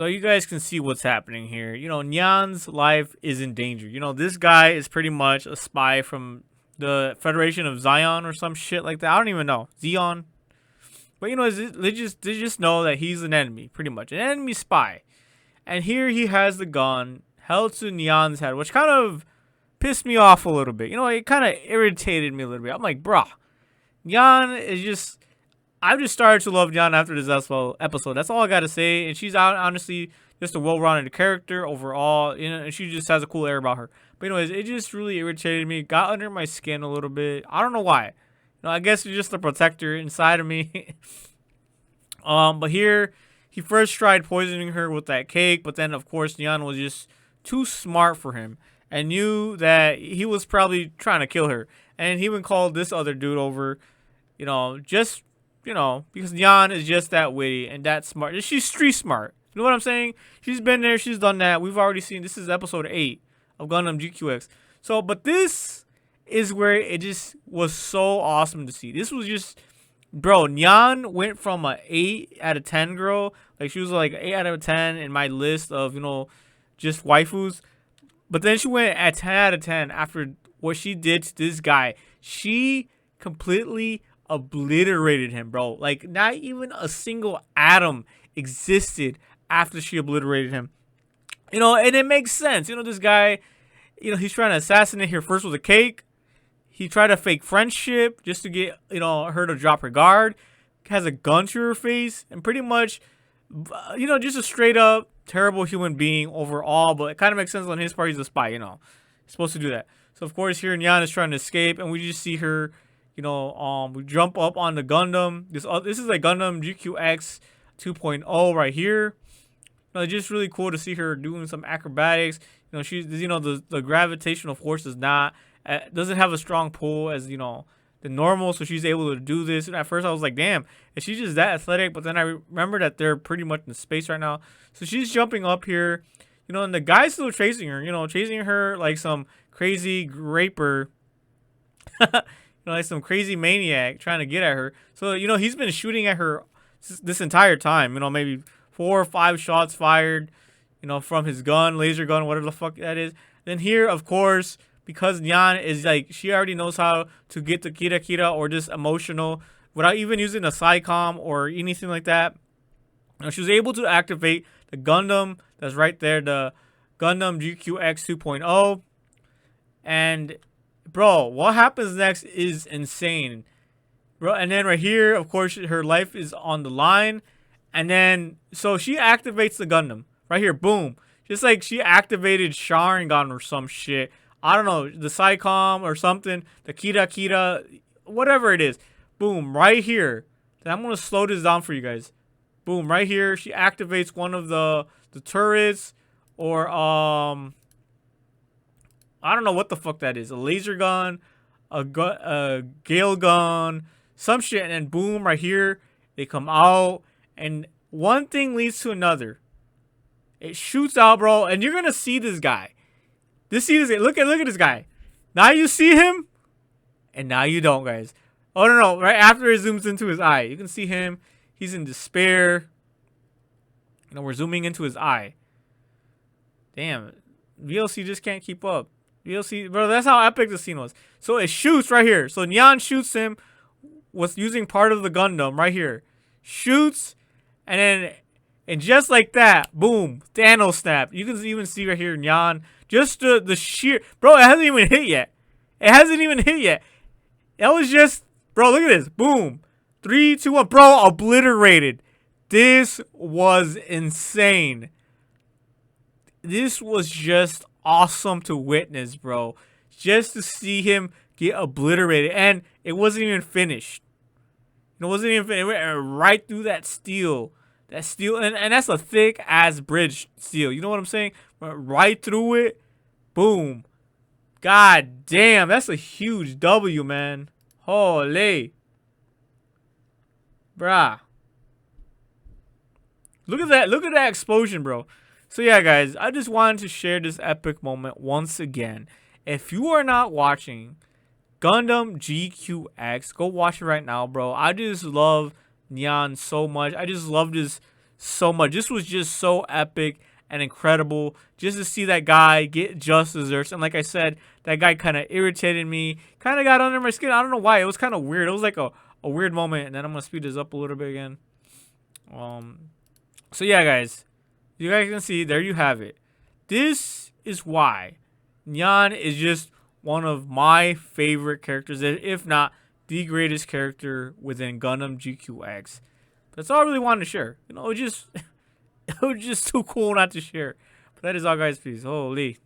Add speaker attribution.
Speaker 1: So you guys can see what's happening here. You know, Nyan's life is in danger. You know, this guy is pretty much a spy from the Federation of Zion or some shit like that. I don't even know. Zion. But you know, they just know that he's an enemy, pretty much. An enemy spy. And here he has the gun held to Nyan's head, which kind of pissed me off a little bit. You know, it kind of irritated me a little bit. I'm like, bruh, Nyaan is just. I've just started to love Nyaan after this episode. That's all I gotta say. And she's honestly just a well-rounded character overall. You know, and she just has a cool air about her. But anyways, it just really irritated me. Got under my skin a little bit. I don't know why. You know, I guess it's just the protector inside of me. But here he first tried poisoning her with that cake, but then of course Nyaan was just too smart for him and knew that he was probably trying to kill her. And he even called this other dude over, you know, just because Nyaan is just that witty and that smart. She's street smart. You know what I'm saying? She's been there. She's done that. We've already seen. This is episode 8 of Gundam GQX. So, but this is where it just was so awesome to see. This was just, bro, Nyaan went from a 8 out of 10 girl. Like, she was like 8 out of 10 in my list of, you know, just waifus. But then she went at 10 out of 10 after what she did to this guy. She completely obliterated him, bro. Like, not even a single atom existed after she obliterated him. You know, and it makes sense. You know, this guy, you know, he's trying to assassinate her first with a cake. He tried to fake friendship just to get, you know, her to drop her guard. Has a gun to her face. And pretty much, you know, just a straight up terrible human being overall. But it kind of makes sense on his part. He's a spy, you know. He's supposed to do that. So, of course, here Nyaan is trying to escape. And we just see her, you know, we jump up on the Gundam. This is like Gundam GQX 2.0 right here. You know, it's just really cool to see her doing some acrobatics. You know, she's, you know, the gravitational force doesn't have a strong pull as, you know, the normal, so she's able to do this. And at first I was like, damn, is she just that athletic? But then I remember that they're pretty much in space right now. So she's jumping up here, you know, and the guy's still chasing her, you know, chasing her like some crazy raper. You know, like some crazy maniac trying to get at her. So, you know, he's been shooting at her this entire time. You know, maybe 4 or 5 shots fired, you know, from his gun, laser gun, whatever the fuck that is. Then here, of course, because Nyaan is like, she already knows how to get the Kira or just emotional without even using a Psycom or anything like that. You know, she was able to activate the Gundam that's right there, the Gundam GQX 2.0. And, bro, what happens next is insane. Bro, and then right here, of course, her life is on the line. And then, so she activates the Gundam. Right here, boom. Just like she activated Sharingan or some shit. I don't know, the Psycom or something. The Kira, whatever it is. Boom, right here. Then I'm going to slow this down for you guys. Boom, right here. She activates one of the turrets. Or, I don't know what the fuck that is. A laser gun. A Gale gun. Some shit. And then boom, right here. They come out. And one thing leads to another. It shoots out, bro. And you're going to see this guy. Look at this guy. Now you see him. And now you don't, guys. Oh, no. Right after it zooms into his eye. You can see him. He's in despair. You know, we're zooming into his eye. Damn. VLC just can't keep up. VLC, bro, that's how epic the scene was. So it shoots right here. So Nyaan shoots him with using part of the Gundam right here. Shoots. And just like that, boom, Thanos snap. You can even see right here, Nyaan. Just the sheer, bro, it hasn't even hit yet. That was just, bro, look at this. Boom. 3, 2, 1. Bro, obliterated. This was insane. This was just awesome to witness, bro. Just to see him get obliterated. And it wasn't even finished. It wasn't even finished. It went right through that steel. That steel, and that's a thick ass bridge steel. You know what I'm saying? Went right through it. Boom. God damn, that's a huge W, man. Holy. Bruh. Look at that. Look at that explosion, bro. So yeah, guys, I just wanted to share this epic moment once again. If you are not watching Gundam GQX, go watch it right now, bro. I just love Nyaan so much. I just love this so much. This was just so epic and incredible. Just to see that guy get just desserts. And like I said, that guy kind of irritated me. Kind of got under my skin. I don't know why. It was kind of weird. It was like a weird moment. And then I'm going to speed this up a little bit again. So yeah, guys. You guys can see, there you have it. This is why Nyaan is just one of my favorite characters, if not the greatest character within Gundam GQX. That's all I really wanted to share. You know, it was just too cool not to share. But that is all, guys. Peace. Holy.